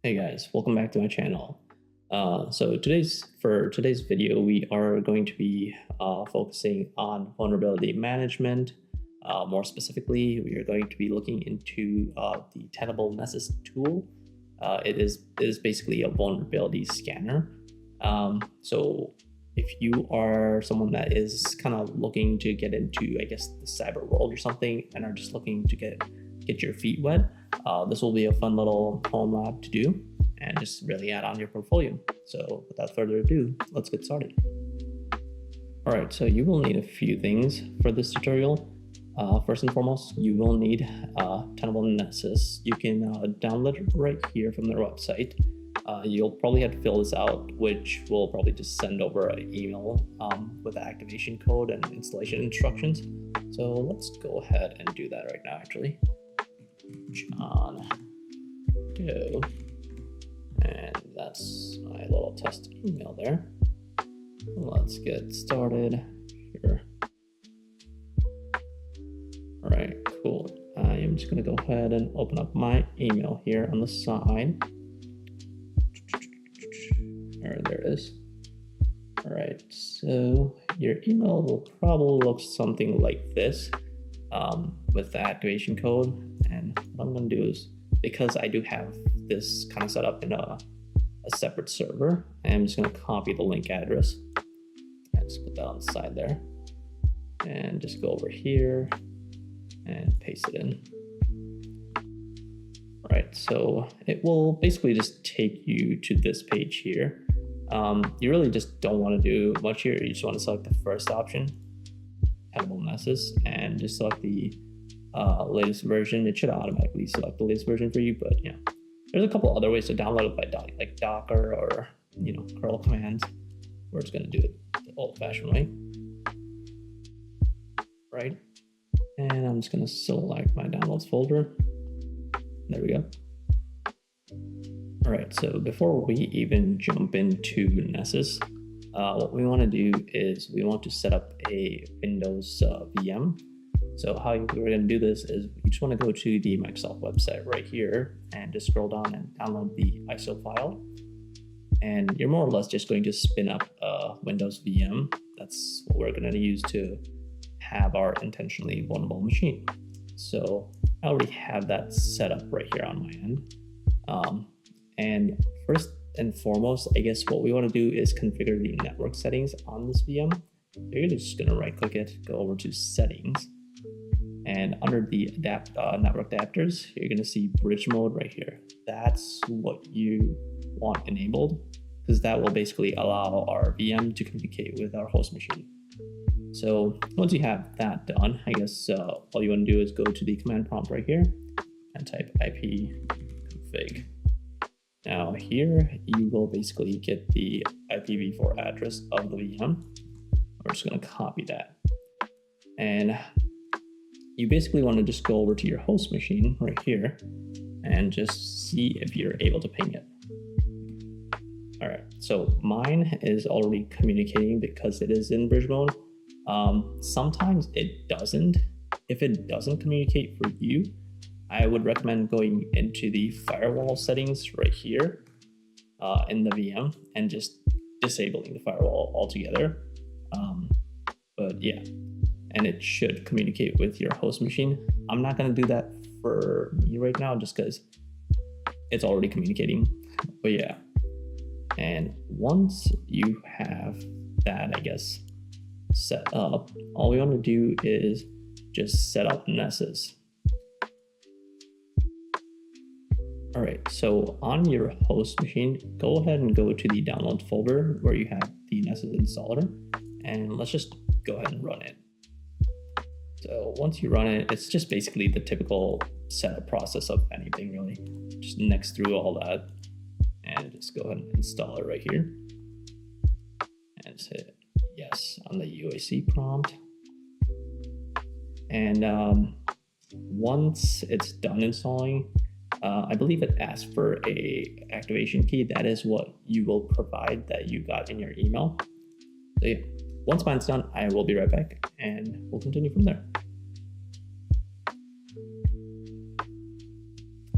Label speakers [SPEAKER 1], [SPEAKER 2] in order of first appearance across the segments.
[SPEAKER 1] Hey guys, welcome back to my channel. So for today's video, we are going to be focusing on vulnerability management. More specifically, we are going to be looking into the Tenable Nessus tool. It is basically a vulnerability scanner. So if you are someone that is kind of looking to get into, I guess, the cyber world or something, and are just looking to get your feet wet, this will be a fun little home lab to do and just really add on your portfolio. So without further ado, let's get started. All right, so you will need a few things for this tutorial. First and foremost, you will need Tenable Nessus. You can download it right here from their website. You'll probably have to fill this out, which will probably just send over an email with the activation code and installation instructions. So let's go ahead and do that right now, actually. John Doe, and that's my little test email there. Let's get started here. All right, cool. I am just gonna go ahead and open up my email here on the side. There it is. All right, so your email will probably look something like this with the activation code. And what I'm going to do is, because I do have this kind of set up in a separate server, I'm just going to copy the link address and just put that on the side there, and just go over here and paste it in. All right, so it will basically just take you to this page here. You really just don't want to do much here. You just want to select the first option, Tenable Nessus, and just select the latest version. It should automatically select the latest version for you, but yeah, there's a couple other ways to download it by like Docker or curl commands. We're just going to do it the old-fashioned way, right? And I'm just going to select my downloads folder. There we go. All right, so before we even jump into Nessus, what we want to do is we want to set up a Windows VM. So how we're going to do this is you just want to go to the Microsoft website right here and just scroll down and download the ISO file. And you're more or less just going to spin up a Windows VM. That's what we're going to use to have our intentionally vulnerable machine. So I already have that set up right here on my end. And first and foremost, I guess what we want to do is configure the network settings on this VM. So you're just going to right click it, go over to settings, and under the network adapters, you're going to see bridge mode right here. That's what you want enabled, because that will basically allow our VM to communicate with our host machine. So once you have that done, I guess all you want to do is go to the command prompt right here and type ipconfig. Now here you will basically get the IPv4 address of the VM. We're just going to copy that, and you basically want to just go over to your host machine right here and just see if you're able to ping it. All right, so mine is already communicating because it is in bridge mode. Sometimes it doesn't. If it doesn't communicate for you, I would recommend going into the firewall settings right here in the VM and just disabling the firewall altogether. But yeah, and it should communicate with your host machine. I'm not going to do that for me right now just because it's already communicating. But yeah, and once you have that, I guess, set up, all we want to do is just set up Nessus. All right, so on your host machine, go ahead and go to the download folder where you have the Nessus installer, and let's just go ahead and run it. So once you run it, it's just basically the typical setup process of anything really. Just next through all that and just go ahead and install it right here. And just hit yes on the UAC prompt. And once it's done installing, I believe it asks for a activation key. That is what you will provide that you got in your email. So yeah, once mine's done, I will be right back and we'll continue from there.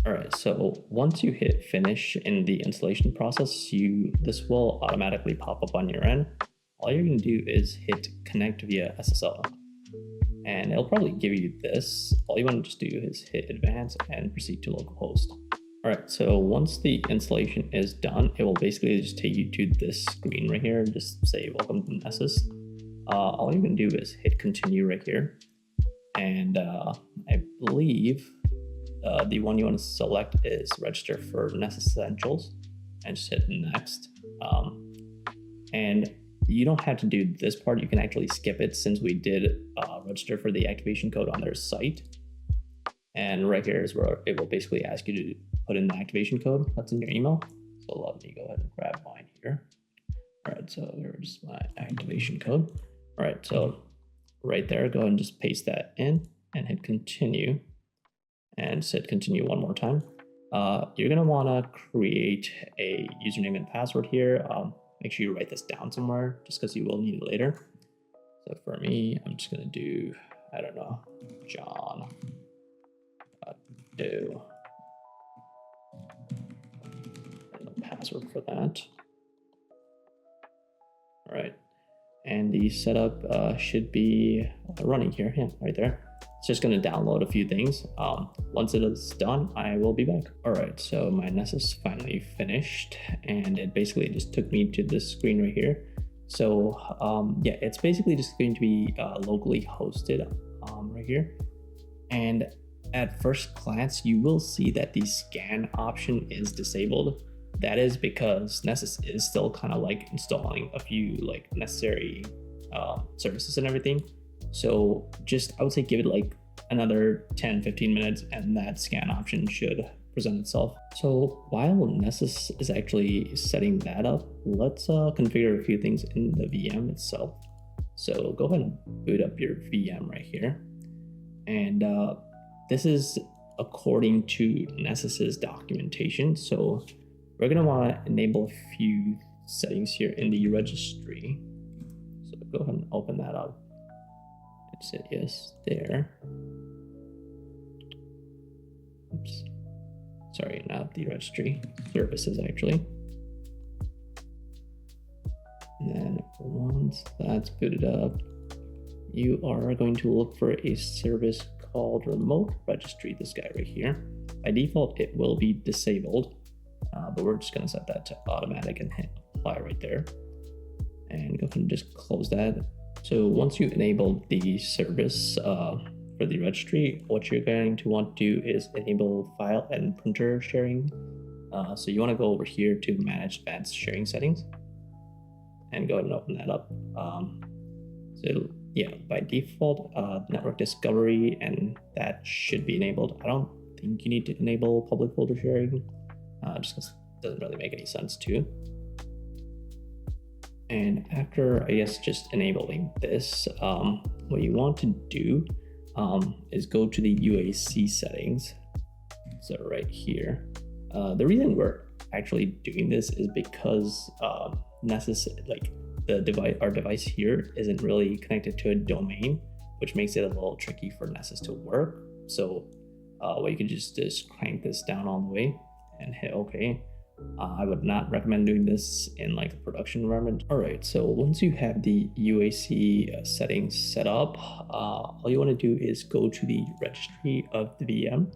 [SPEAKER 1] All right, so once you hit finish in the installation process, this will automatically pop up on your end. All you're gonna do is hit connect via SSL. And it'll probably give you this. All you want to just do is hit advance and proceed to localhost. All right, so once the installation is done, it will basically just take you to this screen right here. Just say welcome to Nessus. All you can do is hit continue right here. And I believe the one you want to select is register for Nessus Essentials, and just hit next. And you don't have to do this part. You can actually skip it since we did register for the activation code on their site. And right here is where it will basically ask you to put in the activation code that's in your email. So let me go ahead and grab mine here. All right, so here's my activation code. All right, so right there, go ahead and just paste that in and hit continue, and just hit continue one more time. You're gonna wanna create a username and password here. Make sure you write this down somewhere just because you will need it later. So for me, I'm just gonna do, I don't know, John Doe. And the password for that. All right. And the setup should be running here. Yeah, right there. It's just going to download a few things. Once it is done, I will be back. All right, so my Nessus finally finished, and it basically just took me to this screen right here. So yeah, it's basically just going to be locally hosted right here. And at first glance, you will see that the scan option is disabled. That is because Nessus is still kind of like installing a few like necessary services and everything. So just, I would say, give it like another 10-15 minutes and that scan option should present itself. So while Nessus is actually setting that up, let's configure a few things in the VM itself. So go ahead and boot up your VM right here. And this is according to Nessus's documentation. So we're gonna wanna enable a few settings here in the registry. So go ahead and open that up. Say yes there. Oops. Sorry, not the registry. Services actually. And then once that's booted up, you are going to look for a service called remote registry, this guy right here. By default, it will be disabled, but we're just gonna set that to automatic and hit apply right there. And go ahead and just close that. So once you enable the service for the registry, what you're going to want to do is enable file and printer sharing. So you want to go over here to manage advanced sharing settings and go ahead and open that up. So yeah, by default, network discovery, and that should be enabled. I don't think you need to enable public folder sharing, just because it doesn't really make any sense to. And after, I guess, just enabling this, what you want to do is go to the UAC settings. So right here. The reason we're actually doing this is because Nessus, like our device here isn't really connected to a domain, which makes it a little tricky for Nessus to work. So what you can just is crank this down all the way and hit OK. I would not recommend doing this in like a production environment. All right, so once you have the UAC settings set up, all you want to do is go to the registry of the VM,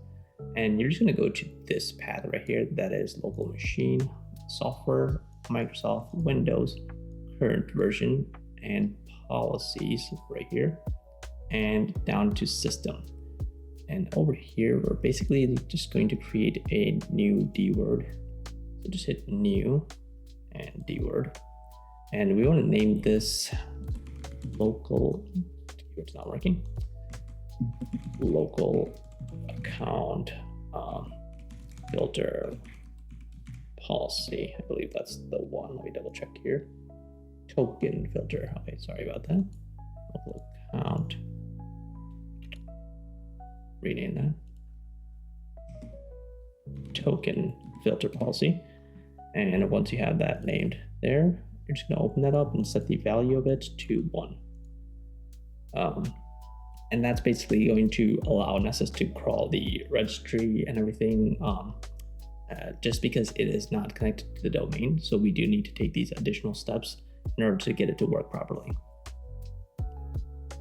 [SPEAKER 1] and you're just going to go to this path right here. That is local machine, software, Microsoft Windows, current version, and policies right here, and down to system. And over here, we're basically just going to create a new D word. So just hit new and D word. And we want to name this local, it's not working, local account filter policy. I believe that's the one. Let me double check here. Token filter. Okay, sorry about that. Local account. Rename that. Token filter policy. And once you have that named there, you're just going to open that up and set the value of it to 1. And that's basically going to allow Nessus to crawl the registry and everything, just because it is not connected to the domain. So we do need to take these additional steps in order to get it to work properly.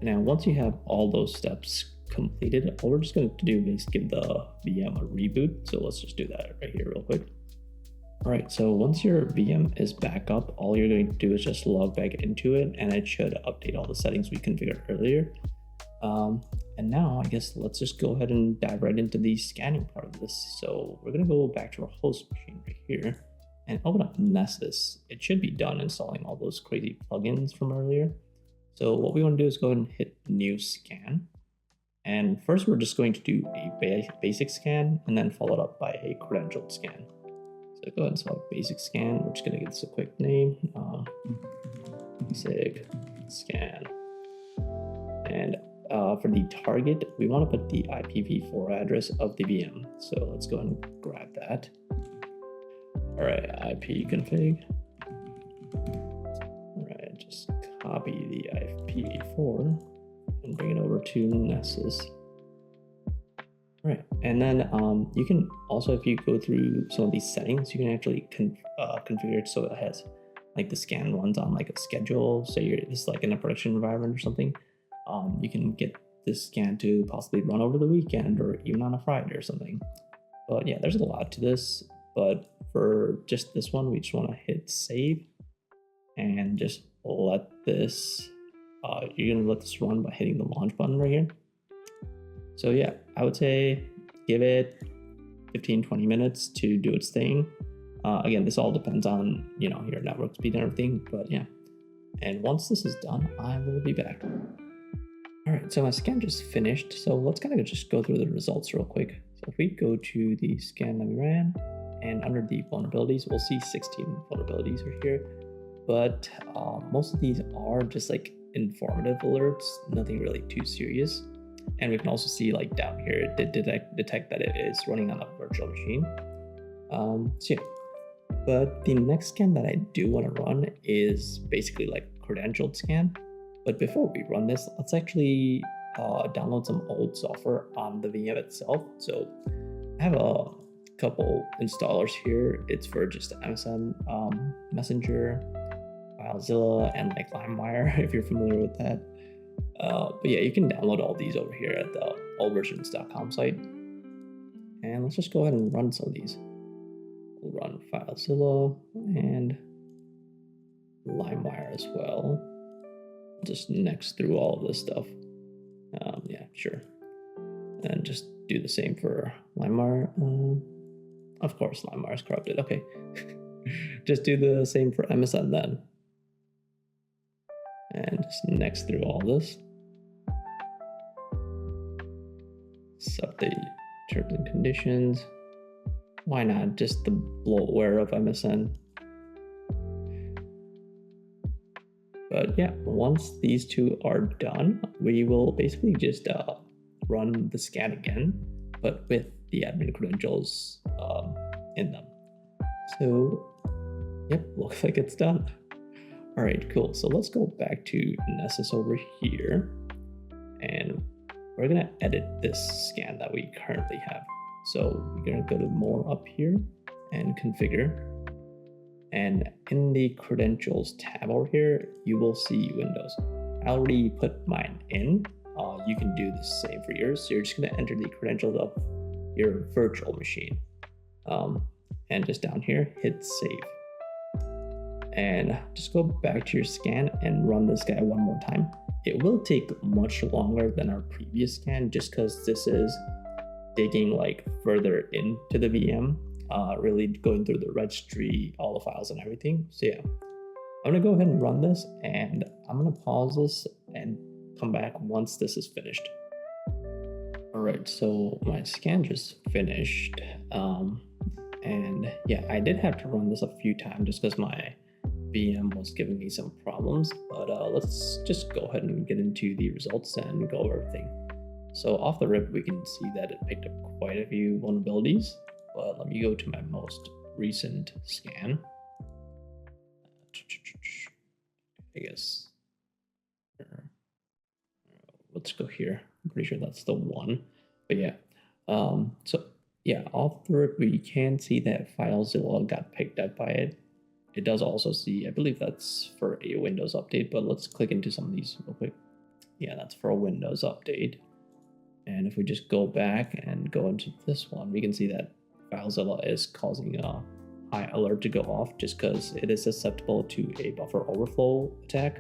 [SPEAKER 1] Now, once you have all those steps completed, all we're just going to do is give the VM a reboot. So let's just do that right here real quick. All right, so once your VM is back up, all you're going to do is just log back into it, and it should update all the settings we configured earlier. And now I guess let's just go ahead and dive right into the scanning part of this. So we're going to go back to our host machine right here and open up Nessus. It should be done installing all those crazy plugins from earlier. So what we want to do is go ahead and hit new scan. And first we're just going to do a basic scan and then followed up by a credentialed scan. So go ahead and select basic scan. We're just going to give this a quick name, basic scan. And for the target, we want to put the IPv4 address of the VM. So let's go ahead and grab that. All right, IP config. All right, just copy the IPv4 and bring it over to Nessus. All right, and then you can also, if you go through some of these settings, you can actually configure it so it has like the scan runs on like a schedule. Say this is like in a production environment or something. You can get this scan to possibly run over the weekend or even on a Friday or something. But yeah, there's a lot to this. But for just this one, we just want to hit save and just let this, you're going to let this run by hitting the launch button right here. So yeah, I would say give it 15-20 minutes to do its thing. Again, this all depends on, your network speed and everything, but yeah. And once this is done, I will be back. All right, so my scan just finished. So let's kind of just go through the results real quick. So if we go to the scan that we ran, and under the vulnerabilities, we'll see 16 vulnerabilities right here. But most of these are just like informative alerts, nothing really too serious. And we can also see like down here, it did detect that it is running on a virtual machine. So yeah, but the next scan that I do want to run is basically like credentialed scan. But before we run this, let's actually download some old software on the VM itself. So I have a couple installers here. It's for just MSN, Messenger, FileZilla, and like LimeWire, if you're familiar with that. But yeah, you can download all these over here at the allversions.com site. And let's just go ahead and run some of these. We'll run FileZilla and LimeWire as well. Just next through all of this stuff. Yeah, sure. And just do the same for LimeWire. Of course, LimeWire is corrupted. Okay. Just do the same for MSN then. And just next through all this. Set the terms and conditions. Why not just the bloatware of MSN? But yeah, once these two are done, we will basically just run the scan again, but with the admin credentials in them. So, yep, looks like it's done. All right, cool. So let's go back to Nessus over here, and we're gonna edit this scan that we currently have. So we're gonna go to more up here and configure. And in the credentials tab over here, you will see Windows. I already put mine in. You can do the same for yours. So you're just gonna enter the credentials of your virtual machine. And just down here, hit save. And just go back to your scan and run this guy one more time. It will take much longer than our previous scan just because this is digging like further into the VM. Really going through the registry, all the files and everything. So yeah, I'm gonna go ahead and run this, and I'm gonna pause this and come back once this is finished. All right, so my scan just finished. And yeah, I did have to run this a few times just because my VM was giving me some problems, but let's just go ahead and get into the results and go over everything. So off the rip, we can see that it picked up quite a few vulnerabilities. But let me go to my most recent scan. I guess. Let's go here. I'm pretty sure that's the one. But yeah, so yeah, all through it, we can see that FileZilla got picked up by it. It does also see, I believe that's for a Windows update, but let's click into some of these real quick. Yeah, that's for a Windows update. And if we just go back and go into this one, we can see that FileZilla is causing a high alert to go off just because it is susceptible to a buffer overflow attack.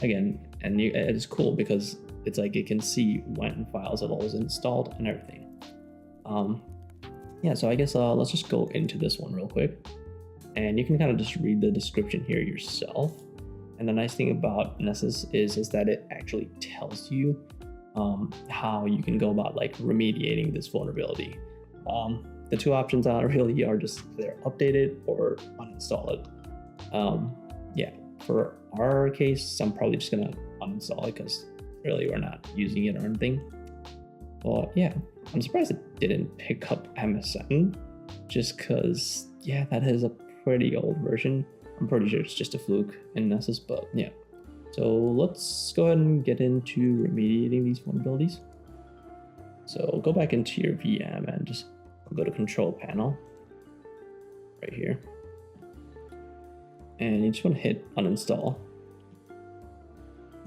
[SPEAKER 1] Again, and it is cool because it's like it can see when FileZilla is installed and everything. Yeah, so I guess let's just go into this one real quick. And you can kind of just read the description here yourself. And the nice thing about Nessus is that it actually tells you how you can go about like remediating this vulnerability. The two options really are just either update it or uninstall it. Yeah, for our case, I'm probably just gonna uninstall it because really we're not using it or anything. But yeah, I'm surprised it didn't pick up MSN just because, yeah, that is a pretty old version. I'm pretty sure it's just a fluke in Nessus, but yeah. So let's go ahead and get into remediating these vulnerabilities. So go back into your VM and just go to Control Panel right here. And you just want to hit uninstall.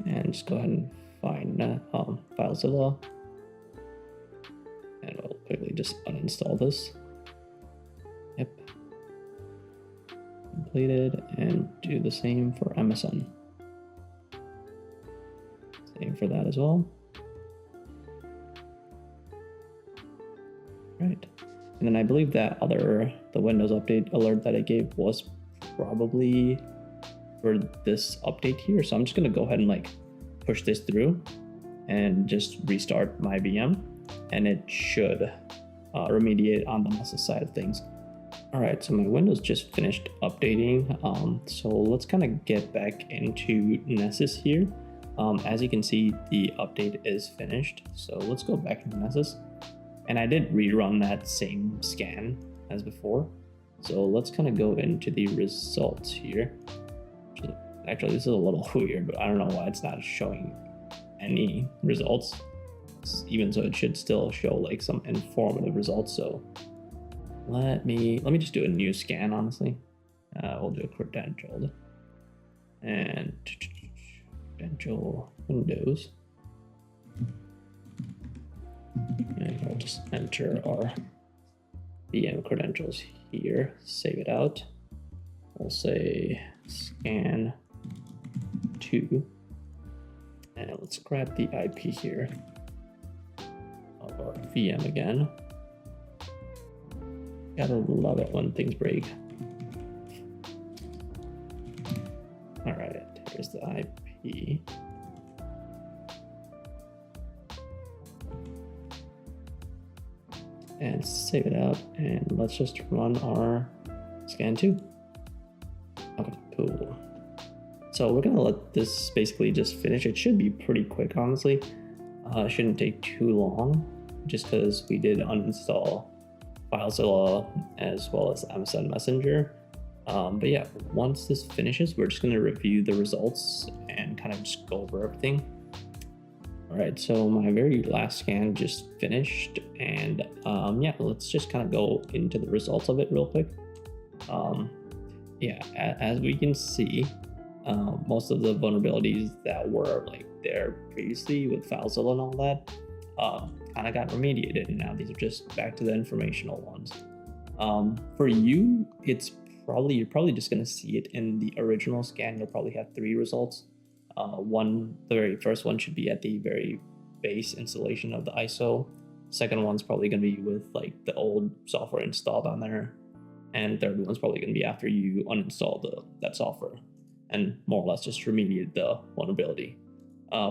[SPEAKER 1] And just go ahead and find FileZilla. And we'll quickly just uninstall this. Yep. Completed, and do the same for MSN. Same for that as well. Right. And then I believe that the Windows update alert that I gave was probably for this update here. So I'm just gonna go ahead and like push this through and just restart my VM, and it should remediate on the Nessus side of things. All right, so my Windows just finished updating. So let's kind of get back into Nessus here. As you can see, the update is finished. So let's go back into Nessus. And I did rerun that same scan as before. So let's kind of go into the results here. Actually, this is a little weird, but I don't know why it's not showing any results. Even so, it should still show like some informative results. So let me just do a new scan, honestly. We'll do a credentialed. And credential Windows. And I'll just enter our VM credentials here, save it out. We'll say scan 2. And let's grab the IP here of our VM again. Gotta love it when things break. All right, here's the IP. And save it out, and let's just run our scan 2. Okay, cool. So we're gonna let this basically just finish. It should be pretty quick, honestly. It shouldn't take too long, just because we did uninstall FileZilla as well as MSN Messenger. But yeah, once this finishes, we're just gonna review the results and kind of just go over everything. All right, so my very last scan just finished, and yeah, let's just kind of go into the results of it real quick. Yeah, as we can see, most of the vulnerabilities that were like there previously with FileZilla and all that kind of got remediated, and now these are just back to the informational ones. For you, you're probably just gonna see it in the original scan. You'll probably have 3 results. The very first one should be at the very base installation of the ISO. Second one's probably going to be with like the old software installed on there, and third one's probably going to be after you uninstall that software and more or less just remediate the vulnerability.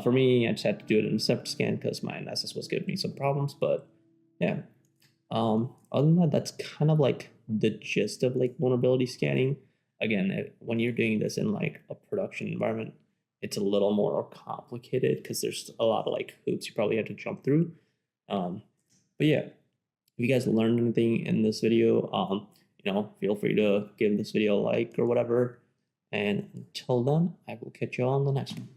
[SPEAKER 1] For me, I just had to do it in a separate scan because my Nessus was giving me some problems. But yeah, other than that, that's kind of like the gist of like vulnerability scanning. Again, when you're doing this in like a production environment, it's a little more complicated because there's a lot of like hoops you probably have to jump through. But yeah, if you guys learned anything in this video, feel free to give this video a like or whatever. And until then, I will catch you all on the next one.